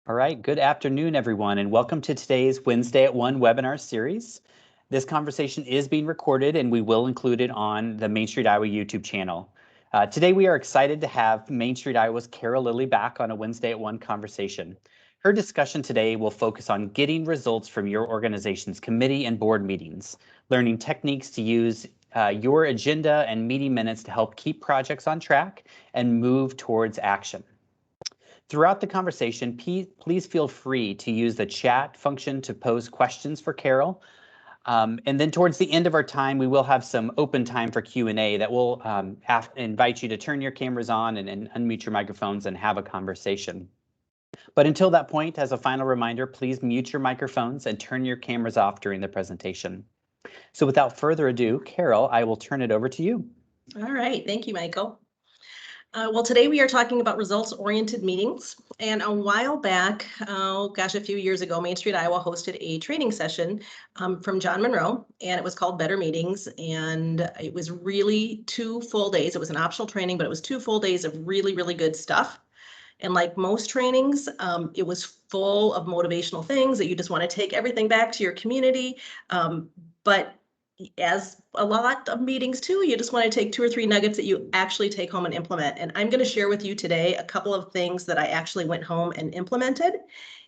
All right, good afternoon, everyone, and welcome to today's Wednesday at 1 webinar series. This conversation is being recorded and we will include it on the Main Street Iowa YouTube channel. Today, we are excited to have Main Street Iowa's Carol Lilly back on a Wednesday at 1 conversation. Her discussion today will focus on getting results from your organization's committee and board meetings, learning techniques to use your agenda and meeting minutes to help keep projects on track and move towards action. Throughout the conversation, please feel free to use the chat function to pose questions for Carol. And then towards the end of our time, we will have some open time for Q&A that will invite you to turn your cameras on and unmute your microphones and have a conversation. But until that point, as a final reminder, please mute your microphones and turn your cameras off during the presentation. So without further ado, Carol, I will turn it over to you. All right, thank you, Michael. Well, today we are talking about results-oriented meetings. And a while back, a few years ago, Main Street Iowa hosted a training session from John Monroe, and it was called Better Meetings. And it was really 2 full days. It was an optional training, but it was 2 full days of really, really good stuff. And like most trainings, it was full of motivational things that you just want to take everything back to your community. But as a lot of meetings too, you just want to take 2 or 3 nuggets that you actually take home and implement. And I'm going to share with you today a couple of things that I actually went home and implemented.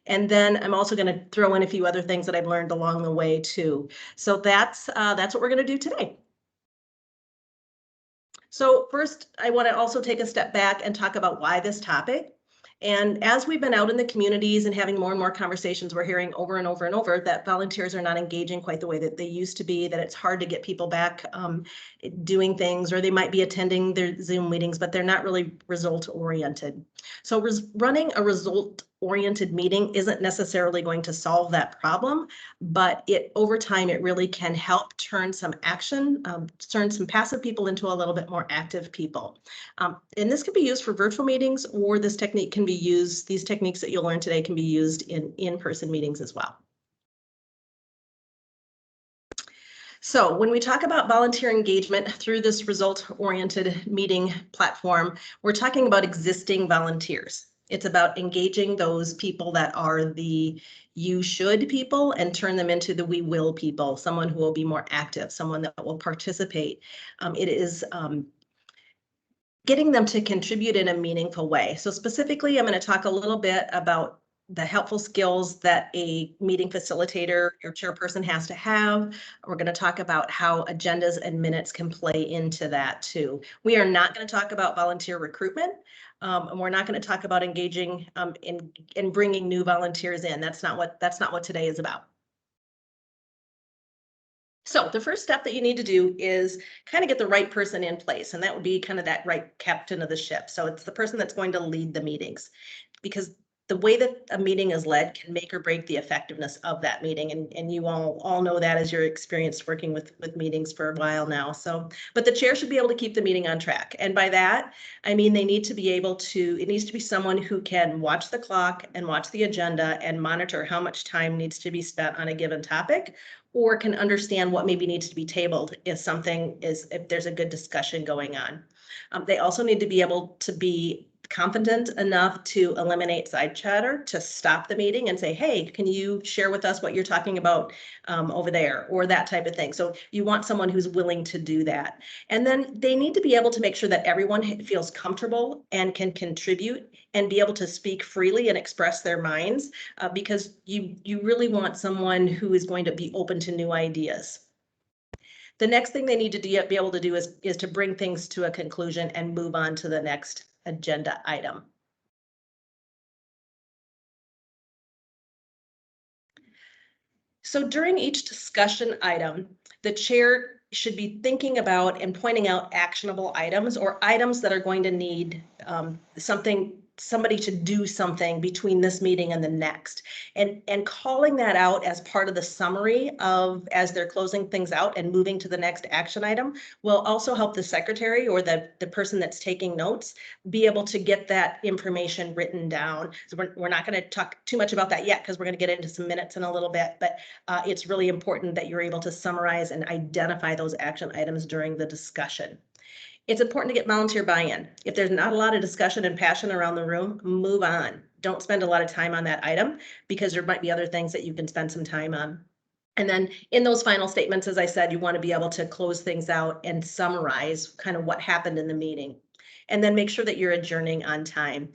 And then I'm also going to throw in a few other things that I've learned along the way too. So that's what we're going to do today. So first, I want to also take a step back and talk about why this topic. And as we've been out in the communities and having more and more conversations, we're hearing over and over and over that volunteers are not engaging quite the way that they used to be, that it's hard to get people back doing things, or they might be attending their Zoom meetings, but they're not really result-oriented. So running a result-oriented meeting isn't necessarily going to solve that problem, but over time, it really can help turn some action, turn some passive people into a little bit more active people. And this can be used for virtual meetings, or this technique can be used, these techniques that you'll learn today can be used in in-person meetings as well. So when we talk about volunteer engagement through this result-oriented meeting platform, we're talking about existing volunteers. It's about engaging those people that are the you should people and turn them into the we will people, someone who will be more active, someone that will participate. It is getting them to contribute in a meaningful way. So specifically, I'm going to talk a little bit about the helpful skills that a meeting facilitator or chairperson has to have. We're going to talk about how agendas and minutes can play into that too. We are not going to talk about volunteer recruitment. And we're not going to talk about engaging in bringing new volunteers in. That's not what today is about. So the first step that you need to do is kind of get the right person in place, and that would be kind of that right captain of the ship. So it's the person that's going to lead the meetings, because the way that a meeting is led can make or break the effectiveness of that meeting. And you all know that as you're experienced working with meetings for a while now. So, but the chair should be able to keep the meeting on track. And by that, I mean, they need to be able to, it needs to be someone who can watch the clock and watch the agenda and monitor how much time needs to be spent on a given topic, or can understand what maybe needs to be tabled if there's a good discussion going on. They also need to be able to be confident enough to eliminate side chatter, to stop the meeting and say, hey, can you share with us what you're talking about over there, or that type of thing. So you want someone who's willing to do that. And then they need to be able to make sure that everyone feels comfortable and can contribute and be able to speak freely and express their minds, because you really want someone who is going to be open to new ideas. The next thing they need to be able to do is to bring things to a conclusion and move on to the next agenda item. So during each discussion item, the chair should be thinking about and pointing out actionable items, or items that are going to need somebody to do something between this meeting and the next, and calling that out as part of the summary as they're closing things out and moving to the next action item will also help the secretary or the person that's taking notes be able to get that information written down. So we're not going to talk too much about that yet, because we're going to get into some minutes in a little bit, but it's really important that you're able to summarize and identify those action items during the discussion. It's important to get volunteer buy-in. If there's not a lot of discussion and passion around the room, move on. don't spend a lot of time on that item because there might be other things that you can spend some time on. And then in those final statements, as I said, you want to be able to close things out and summarize kind of what happened in the meeting. And then make sure that you're adjourning on time.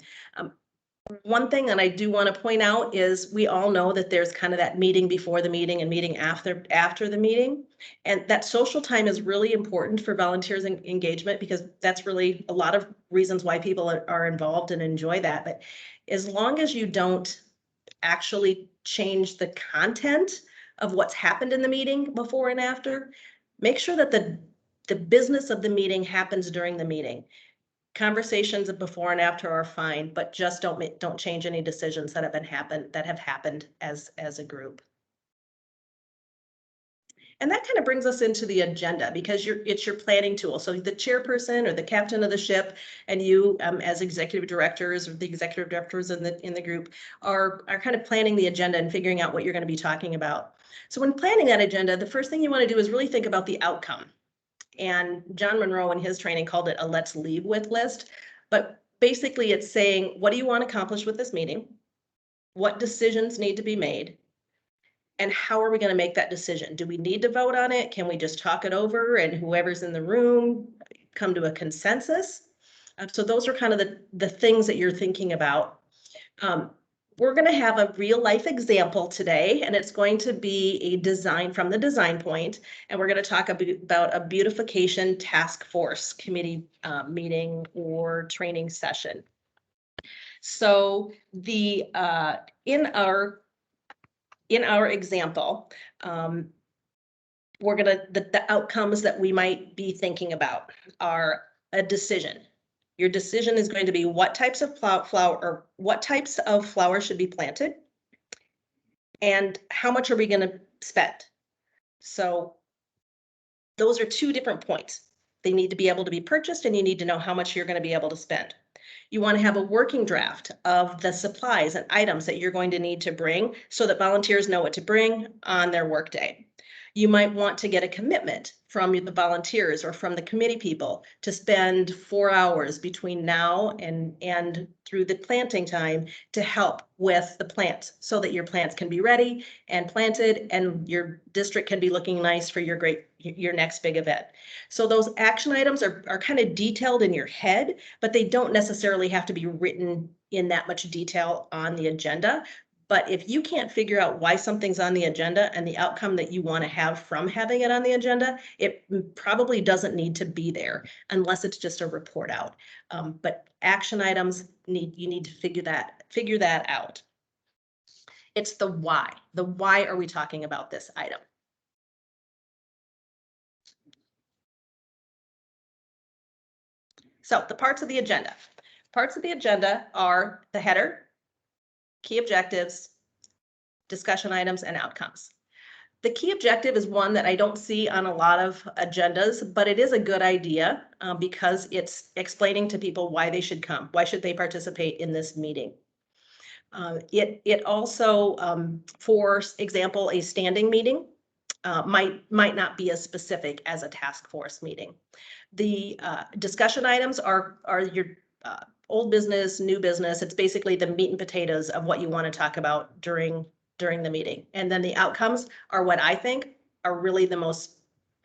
One thing that I do want to point out is we all know that there's kind of that meeting before the meeting and meeting after the meeting. And that social time is really important for volunteers and engagement, because that's really a lot of reasons why people are involved and enjoy that. But as long as you don't actually change the content of what's happened in the meeting before and after, make sure that the business of the meeting happens during the meeting. Conversations of before and after are fine, but just don't change any decisions that have happened as a group. And that kind of brings us into the agenda, because it's your planning tool. So the chairperson or the captain of the ship, and you as executive directors, or the executive directors in the group are kind of planning the agenda and figuring out what you're going to be talking about. So when planning that agenda, the first thing you want to do is really think about the outcome. And John Monroe in his training called it a let's leave with list. But basically it's saying, what do you want to accomplish with this meeting? What decisions need to be made? And how are we going to make that decision? Do we need to vote on it? Can we just talk it over and whoever's in the room come to a consensus? So those are kind of the things that you're thinking about. We're going to have a real life example today, and it's going to be a design from the design point. And we're going to talk about a beautification task force committee meeting or training session. So in our example, we're going to, the outcomes that we might be thinking about are a decision. Your decision is going to be what types of flowers should be planted, and how much are we going to spend. So those are two different points. They need to be able to be purchased, and you need to know how much you're going to be able to spend. You want to have a working draft of the supplies and items that you're going to need to bring, so that volunteers know what to bring on their workday. You might want to get a commitment from the volunteers or from the committee people to spend 4 hours between now and through the planting time to help with the plants, so that your plants can be ready and planted and your district can be looking nice for your next big event. So those action items are kind of detailed in your head, but they don't necessarily have to be written in that much detail on the agenda. But if you can't figure out why something's on the agenda and the outcome that you want to have from having it on the agenda, it probably doesn't need to be there unless it's just a report out. But action items, you need to figure that out. It's the why. The why are we talking about this item? So the parts of the agenda. Parts of the agenda are the header, key objectives, discussion items, and outcomes. The key objective is one that I don't see on a lot of agendas, but it is a good idea because it's explaining to people why they should come. Why should they participate in this meeting? It also, for example, a standing meeting might not be as specific as a task force meeting. The discussion items are your old business, new business. It's basically the meat and potatoes of what you want to talk about during the meeting. And then the outcomes are what I think are really the most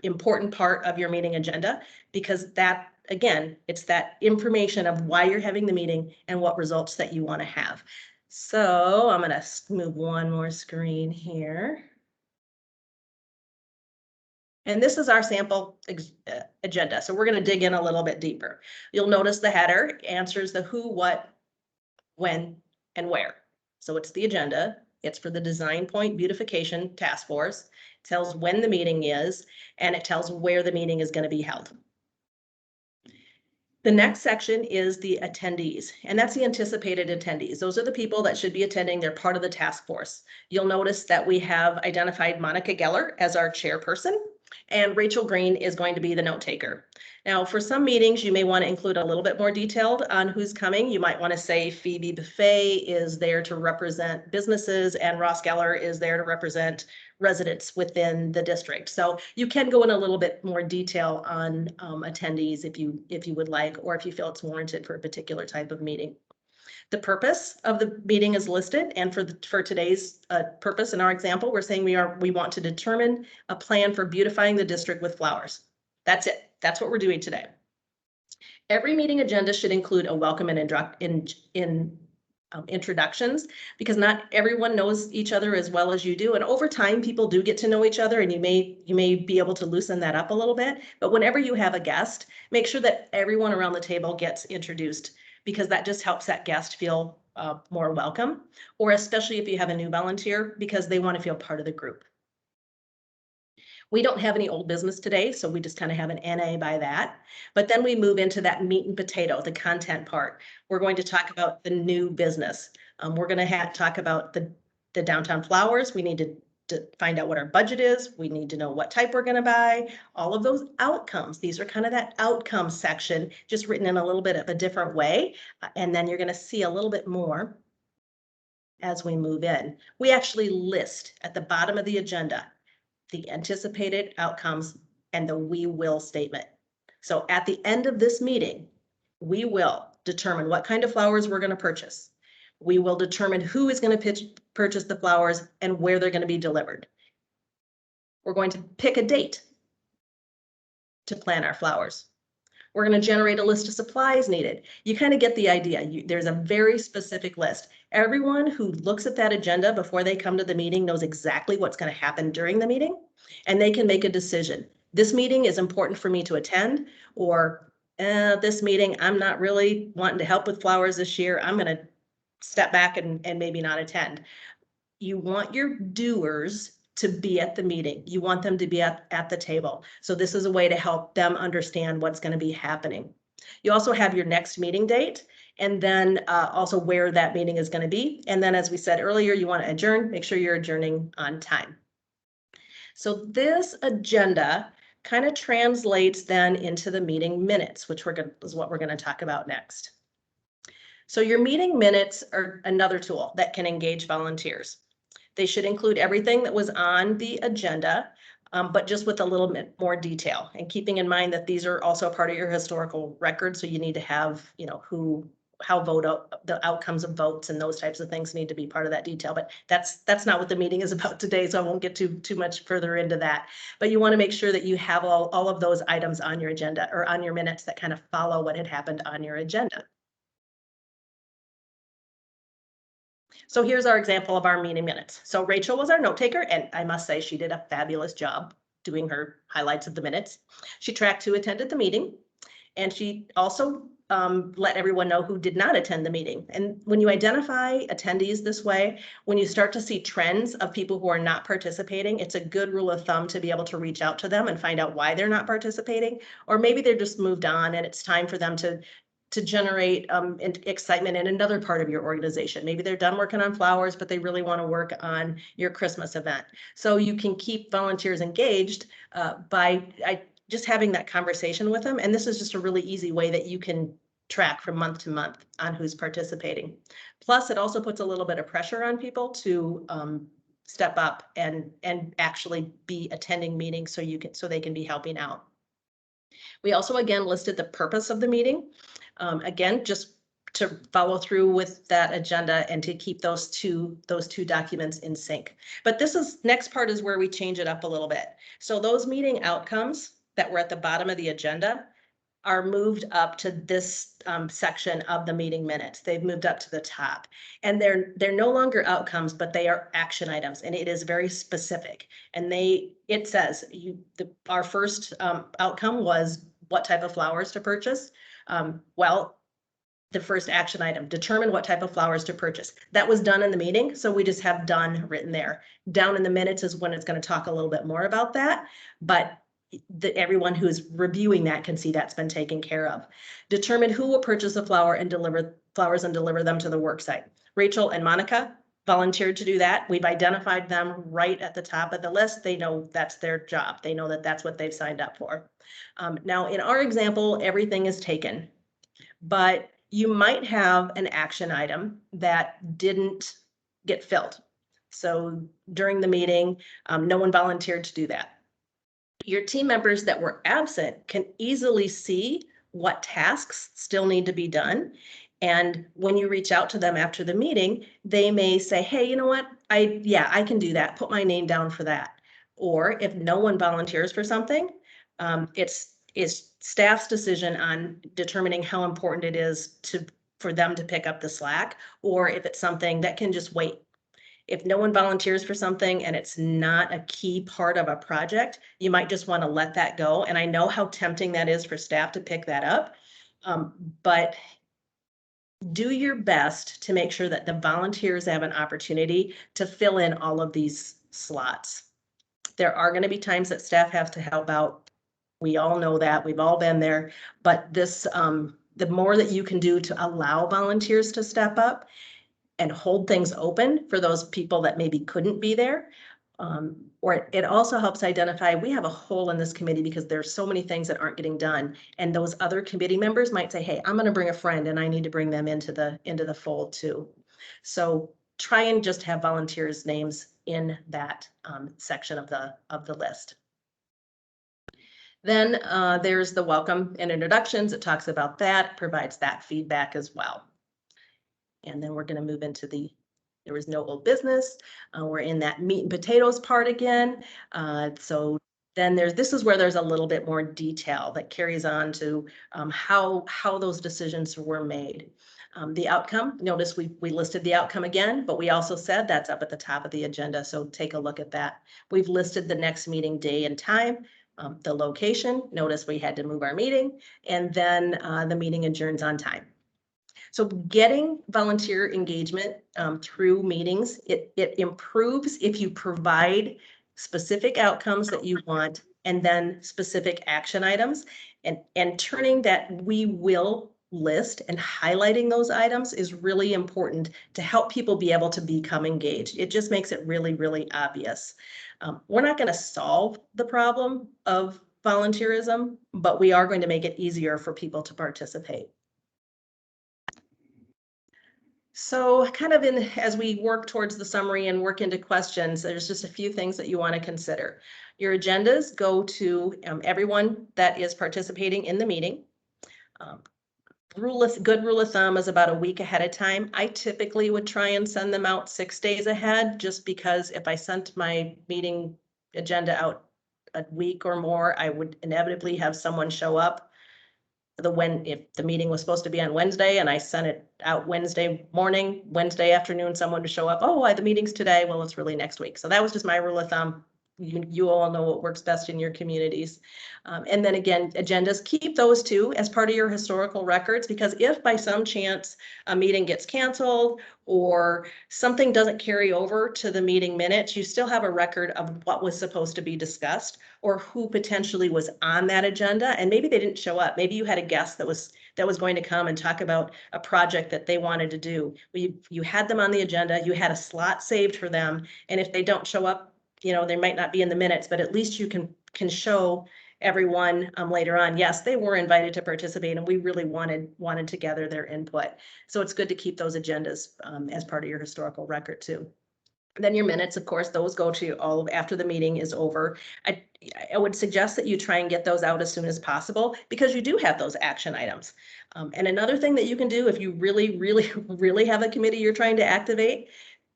important part of your meeting agenda, because that, again, it's that information of why you're having the meeting and what results that you want to have. So I'm going to move one more screen here. And this is our sample agenda. So we're going to dig in a little bit deeper. You'll notice the header answers the who, what, when, and where. So it's the agenda. It's for the Design Point Beautification Task Force. It tells when the meeting is, and it tells where the meeting is going to be held. The next section is the attendees, and that's the anticipated attendees. Those are the people that should be attending. They're part of the task force. You'll notice that we have identified Monica Geller as our chairperson, and Rachel Green is going to be the note taker. Now, for some meetings, you may want to include a little bit more detailed on who's coming. You might want to say Phoebe Buffet is there to represent businesses and Ross Geller is there to represent residents within the district. So you can go in a little bit more detail on attendees if you would like, or if you feel it's warranted for a particular type of meeting. The purpose of the meeting is listed, and for today's purpose in our example, we're saying we want to determine a plan for beautifying the district with flowers. That's it. That's what we're doing today. Every meeting agenda should include a welcome and introductions, because not everyone knows each other as well as you do, and over time people do get to know each other, and you may be able to loosen that up a little bit. But whenever you have a guest, make sure that everyone around the table gets introduced, because that just helps that guest feel more welcome, or especially if you have a new volunteer, because they want to feel part of the group. We don't have any old business today, so we just kind of have an NA by that. But then we move into that meat and potato, the content part. We're going to talk about the new business. We're going to talk about the downtown flowers. We need to find out what our budget is. We need to know what type we're going to buy, all of those outcomes. These are kind of that outcome section, just written in a little bit of a different way. And then you're going to see a little bit more as we move in. We actually list at the bottom of the agenda the anticipated outcomes and the we will statement. So at the end of this meeting, we will determine what kind of flowers we're going to purchase. We will determine who is going to purchase the flowers and where they're going to be delivered. We're going to pick a date to plant our flowers. We're going to generate a list of supplies needed. You kind of get the idea. There's a very specific list. Everyone who looks at that agenda before they come to the meeting knows exactly what's going to happen during the meeting, and they can make a decision. This meeting is important for me to attend, or this meeting, I'm not really wanting to help with flowers this year. I'm going to step back and maybe not attend. You want your doers to be at the meeting. You want them to be at the table. So this is a way to help them understand what's going to be happening. You also have your next meeting date, and then also where that meeting is going to be. And then, as we said earlier, you want to adjourn. Make sure you're adjourning on time. So this agenda kind of translates then into the meeting minutes, which is what we're going to talk about next. So your meeting minutes are another tool that can engage volunteers. They should include everything that was on the agenda, but just with a little bit more detail, and keeping in mind that these are also part of your historical record. So you need to have, the outcomes of votes and those types of things need to be part of that detail. But that's not what the meeting is about today, so I won't get too much further into that. But you want to make sure that you have all of those items on your agenda, or on your minutes, that kind of follow what had happened on your agenda. So here's our example of our meeting minutes. So Rachel was our note taker, and I must say she did a fabulous job doing her highlights of the minutes. She tracked who attended the meeting, and she also let everyone know who did not attend the meeting. And when you identify attendees this way, when you start to see trends of people who are not participating, it's a good rule of thumb to be able to reach out to them and find out why they're not participating, or maybe they're just moved on and it's time for them to generate excitement in another part of your organization. Maybe they're done working on flowers, but they really want to work on your Christmas event. So you can keep volunteers engaged by just having that conversation with them. And this is just a really easy way that you can track from month to month on who's participating. Plus, it also puts a little bit of pressure on people to step up and actually be attending meetings so they can be helping out. We also, again, listed the purpose of the meeting. Again, just to follow through with that agenda and to keep those two documents in sync. But next part is where we change it up a little bit. So those meeting outcomes that were at the bottom of the agenda are moved up to this section of the meeting minutes. They've moved up to the top, and they're no longer outcomes, but they are action items, and it is very specific. And it says our first outcome was what type of flowers to purchase. Well, the first action item, determine what type of flowers to purchase. That was done in the meeting, so we just have done written there. Down in the minutes is when it's going to talk a little bit more about that, but everyone who's reviewing that can see that's been taken care of. Determine who will purchase the flowers and deliver them to the work site. Rachel and Monica volunteered to do that. We've identified them right at the top of the list. They know that's their job. They know that that's what they've signed up for. Now, in our example, everything is taken, but you might have an action item that didn't get filled. So during the meeting, no one volunteered to do that. Your team members that were absent can easily see what tasks still need to be done. And when you reach out to them after the meeting, they may say, hey, you know what? I can do that. Put my name down for that. Or if no one volunteers for something, it's staff's decision on determining how important it is for them to pick up the slack, or if it's something that can just wait. If no one volunteers for something and it's not a key part of a project, you might just want to let that go. And I know how tempting that is for staff to pick that up. But do your best to make sure that the volunteers have an opportunity to fill in all of these slots. There are going to be times that staff have to help out. We all know that. We've all been there. But this, the more that you can do to allow volunteers to step up and hold things open for those people that maybe couldn't be there. Or it also helps identify, we have a hole in this committee because there's so many things that aren't getting done. And those other committee members might say, hey, I'm going to bring a friend and I need to bring them into the fold too. So try and just have volunteers' names in that section of the list. Then there's the welcome and introductions. It talks about that, provides that feedback as well. And then we're going to move into there was no old business. We're in that meat and potatoes part again. So then this is where there's a little bit more detail that carries on to how those decisions were made. The outcome, notice we listed the outcome again, but we also said that's up at the top of the agenda. So take a look at that. We've listed the next meeting day and time. The location, notice we had to move our meeting, and then the meeting adjourns on time. So getting volunteer engagement through meetings, it improves if you provide specific outcomes that you want and then specific action items, and turning that we will list and highlighting those items is really important to help people be able to become engaged. It just makes it really, really obvious. We're not going to solve the problem of volunteerism, but we are going to make it easier for people to participate. So kind of as we work towards the summary and work into questions, there's just a few things that you want to consider. Your agendas go to everyone that is participating in the meeting. Good rule of thumb is about a week ahead of time. I typically would try and send them out 6 days ahead, just because if I sent my meeting agenda out a week or more, I would inevitably have someone show up. If the meeting was supposed to be on Wednesday and I sent it out Wednesday morning, Wednesday afternoon, someone to show up, oh, the meeting's today. Well, it's really next week. So that was just my rule of thumb. You all know what works best in your communities. And then again, agendas, keep those too as part of your historical records, because if by some chance a meeting gets canceled or something doesn't carry over to the meeting minutes, you still have a record of what was supposed to be discussed or who potentially was on that agenda. And maybe they didn't show up. Maybe you had a guest that was going to come and talk about a project that they wanted to do. You had them on the agenda, you had a slot saved for them. And if they don't show up, they might not be in the minutes, but at least you can show everyone later on, yes, they were invited to participate and we really wanted to gather their input. So it's good to keep those agendas as part of your historical record too. Then your minutes, of course, those go to all after the meeting is over. I would suggest that you try and get those out as soon as possible, because you do have those action items. And another thing that you can do, if you really, really, really have a committee you're trying to activate,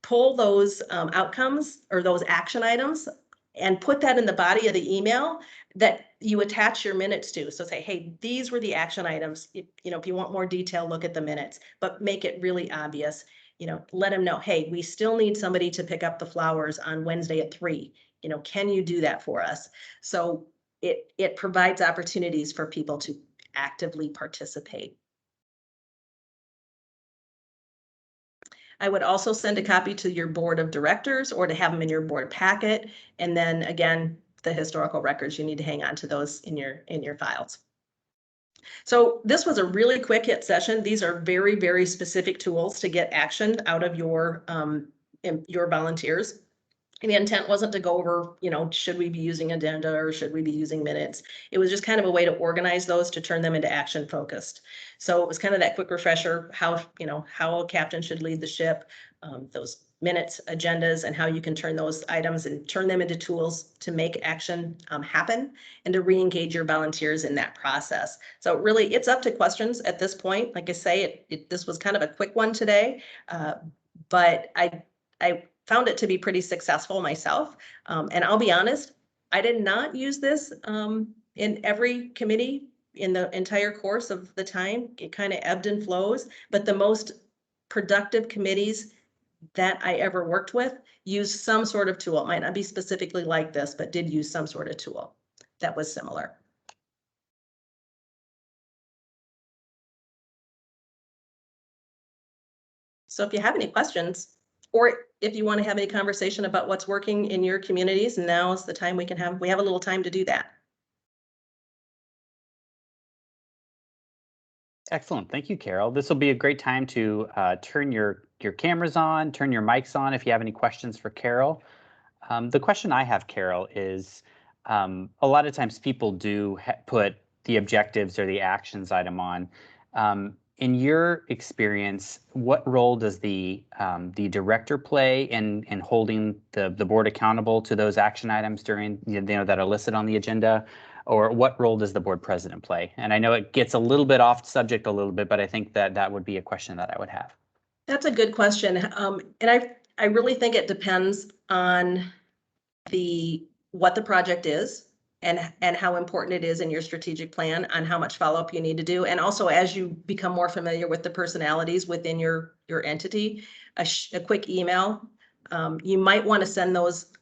pull those outcomes or those action items and put that in the body of the email that you attach your minutes to. So say, hey, these were the action items. If you want more detail, look at the minutes, but make it really obvious. Let them know, hey, we still need somebody to pick up the flowers on Wednesday at 3. Can you do that for us? So it provides opportunities for people to actively participate. I would also send a copy to your board of directors or to have them in your board packet. And then again, the historical records, you need to hang on to those in your files. So this was a really quick hit session. These are very, very specific tools to get action out of your volunteers. And the intent wasn't to go over, should we be using agenda or should we be using minutes? It was just kind of a way to organize those to turn them into action focused. So it was kind of that quick refresher, how a captain should lead the ship, those minutes, agendas, and how you can turn those items and turn them into tools to make action happen and to re-engage your volunteers in that process. So really, it's up to questions at this point. Like I say, this was kind of a quick one today, but I found it to be pretty successful myself. And I'll be honest, I did not use this in every committee in the entire course of the time. It kind of ebbed and flows, but the most productive committees that I ever worked with used some sort of tool. It might not be specifically like this, but did use some sort of tool that was similar. So if you have any questions, or if you want to have any conversation about what's working in your communities, now is the time we have a little time to do that. Excellent. Thank you, Carol. This will be a great time to turn your cameras on, turn your mics on if you have any questions for Carol. The question I have, Carol, is a lot of times people do put the objectives or the actions item on. In your experience, what role does the director play in holding the board accountable to those action items during, that are listed on the agenda? Or what role does the board president play? And I know it gets a little bit off subject a little bit, but I think that would be a question that I would have. That's a good question. And I really think it depends on what the project is and how important it is in your strategic plan, on how much follow-up you need to do. And also, as you become more familiar with the personalities within your entity, a quick email. You might want to send those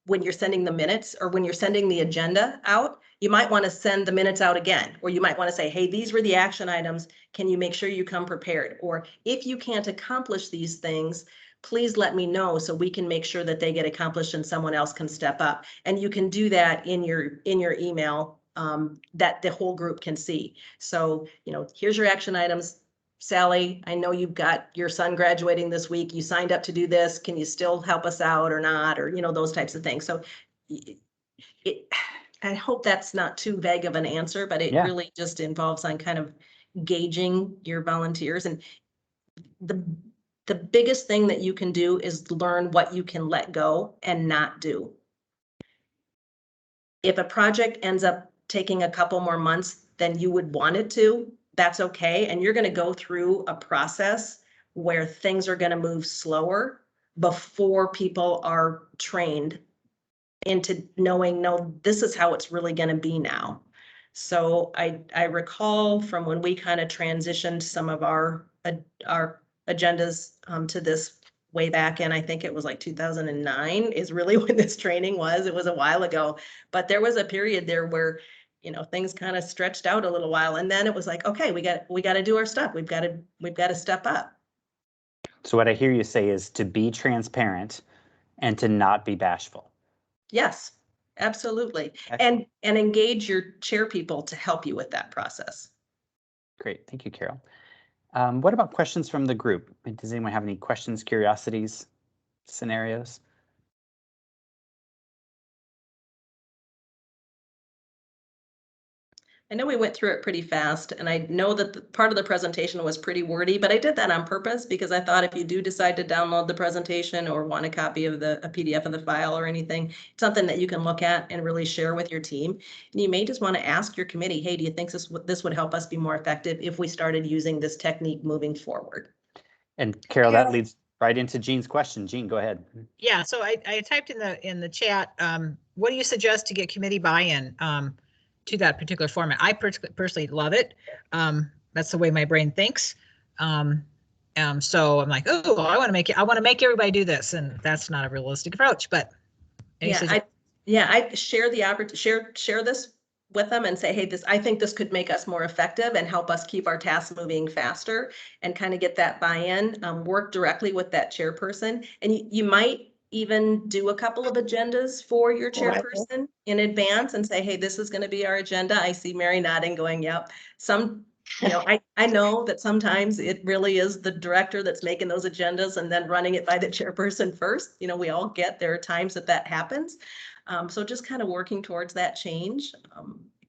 when you're sending the minutes, or when you're sending the agenda out, you might want to send the minutes out again, or you might want to say, hey, these were the action items. Can you make sure you come prepared? Or if you can't accomplish these things, please let me know so we can make sure that they get accomplished and someone else can step up. And you can do that in your email that the whole group can see. So, here's your action items. Sally, I know you've got your son graduating this week. You signed up to do this. Can you still help us out or not? Or, those types of things. So I hope that's not too vague of an answer, but it really just involves on kind of gauging your volunteers. And the biggest thing that you can do is learn what you can let go and not do. If a project ends up taking a couple more months than you would want it to, that's okay. And you're going to go through a process where things are going to move slower before people are trained into knowing, no, this is how it's really going to be now. So I recall from when we kind of transitioned some of our agendas to this way back in, I think it was like 2009 is really when this training was. It was a while ago, but there was a period there where things kind of stretched out a little while, and then it was like, okay, we got to do our stuff. We've got to step up. So what I hear you say is to be transparent and to not be bashful. Yes, absolutely. Excellent. And engage your chair people to help you with that process. Great. Thank you, Carol. What about questions from the group? Does anyone have any questions, curiosities, scenarios? I know we went through it pretty fast, and I know that part of the presentation was pretty wordy, but I did that on purpose because I thought if you do decide to download the presentation or want a copy of a PDF of the file or anything, it's something that you can look at and really share with your team. And you may just want to ask your committee, hey, do you think this would help us be more effective if we started using this technique moving forward? And Carol, that leads right into Jean's question. Jean, go ahead. Yeah, so I typed in the chat, what do you suggest to get committee buy-in to that particular format? I personally love it. That's the way my brain thinks. So I'm like, oh, I want to make everybody do this, and that's not a realistic approach. But I share the opportunity, share this with them and say, hey, I think this could make us more effective and help us keep our tasks moving faster, and kind of get that buy-in. Work directly with that chairperson, and you might even do a couple of agendas for your chairperson in advance and say, hey, this is going to be our agenda. I see Mary nodding, going, yep. I know that sometimes it really is the director that's making those agendas and then running it by the chairperson first. We all get, there are times that happens. So just kind of working towards that change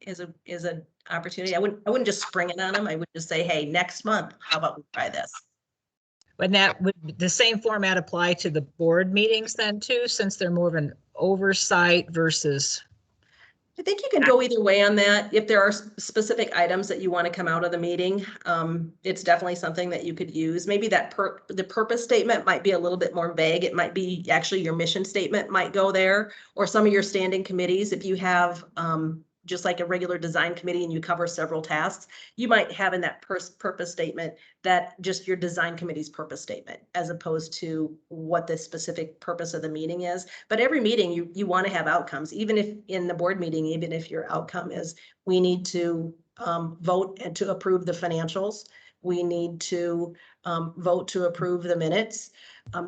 is an opportunity. I wouldn't just spring it on them. I would just say, hey, next month, how about we try this? Would the same format apply to the board meetings then too, since they're more of an oversight versus? I think you can go either way on that. If there are specific items that you want to come out of the meeting, it's definitely something that you could use. Maybe the purpose statement might be a little bit more vague. It might be actually your mission statement might go there, or some of your standing committees. If you have just like a regular design committee and you cover several tasks, you might have in that purpose statement that just your design committee's purpose statement, as opposed to what the specific purpose of the meeting is. But every meeting you want to have outcomes, even if in the board meeting, even if your outcome is we need to vote and to approve the financials, we need to vote to approve the minutes.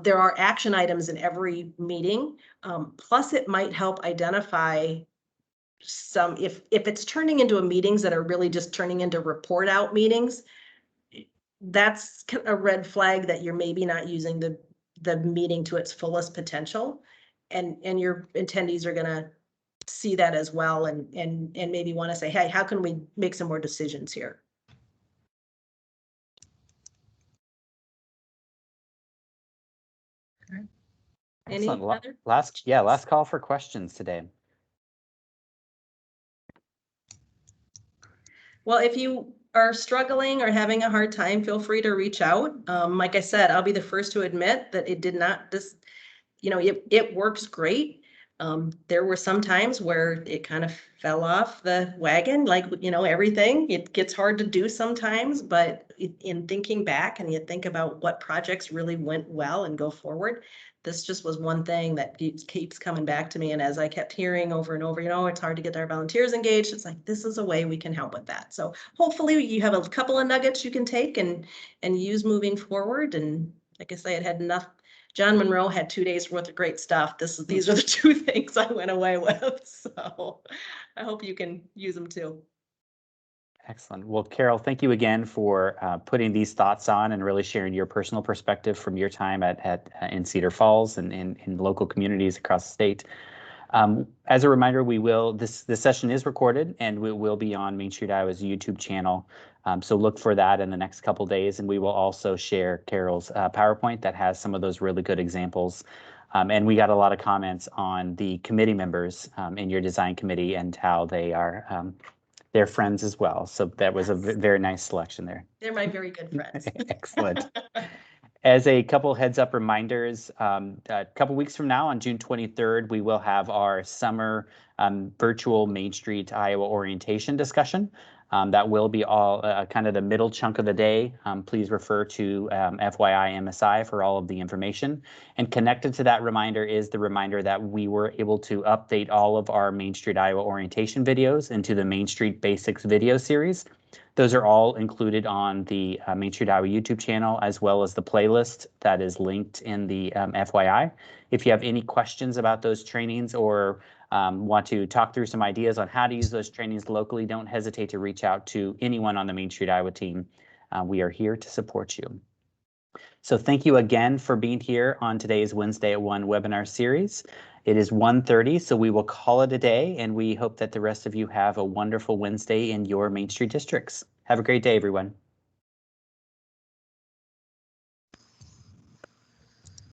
There are action items in every meeting. Plus it might help identify some, if it's turning into meetings that are really just turning into report out meetings, that's a red flag that you're maybe not using the meeting to its fullest potential. And your attendees are gonna see that as well and maybe want to say, hey, how can we make some more decisions here? Excellent. Any other? Last call for questions today. Well, if you are struggling or having a hard time, feel free to reach out. Like I said, I'll be the first to admit that it did not it works great. There were some times where it kind of fell off the wagon, like, everything. It gets hard to do sometimes, but in thinking back and you think about what projects really went well and go forward, this just was one thing that keeps coming back to me. And as I kept hearing over and over, it's hard to get our volunteers engaged. It's like, this is a way we can help with that. So hopefully you have a couple of nuggets you can take and use moving forward. And like I say, it had enough. John Monroe had 2 days worth of great stuff. These are the two things I went away with. So I hope you can use them too. Excellent. Well, Carol, thank you again for putting these thoughts on and really sharing your personal perspective from your time in Cedar Falls and in local communities across the state. As a reminder, this session is recorded and we will be on Main Street Iowa's YouTube channel. So look for that in the next couple days, and we will also share Carol's PowerPoint that has some of those really good examples. And we got a lot of comments on the committee members in your design committee and how they are they're friends as well. So that was a very nice selection there. They're my very good friends. Excellent. As a couple heads up reminders, a couple weeks from now on June 23rd, we will have our summer virtual Main Street Iowa orientation discussion. That will be all kind of the middle chunk of the day. Please refer to FYI MSI for all of the information. And connected to that reminder is the reminder that we were able to update all of our Main Street Iowa orientation videos into the Main Street Basics video series. Those are all included on the Main Street Iowa YouTube channel, as well as the playlist that is linked in the FYI. If you have any questions about those trainings or want to talk through some ideas on how to use those trainings locally, don't hesitate to reach out to anyone on the Main Street Iowa team. We are here to support you. So thank you again for being here on today's Wednesday at 1 webinar series. It is 1:30, so we will call it a day, and we hope that the rest of you have a wonderful Wednesday in your Main Street districts. Have a great day, everyone.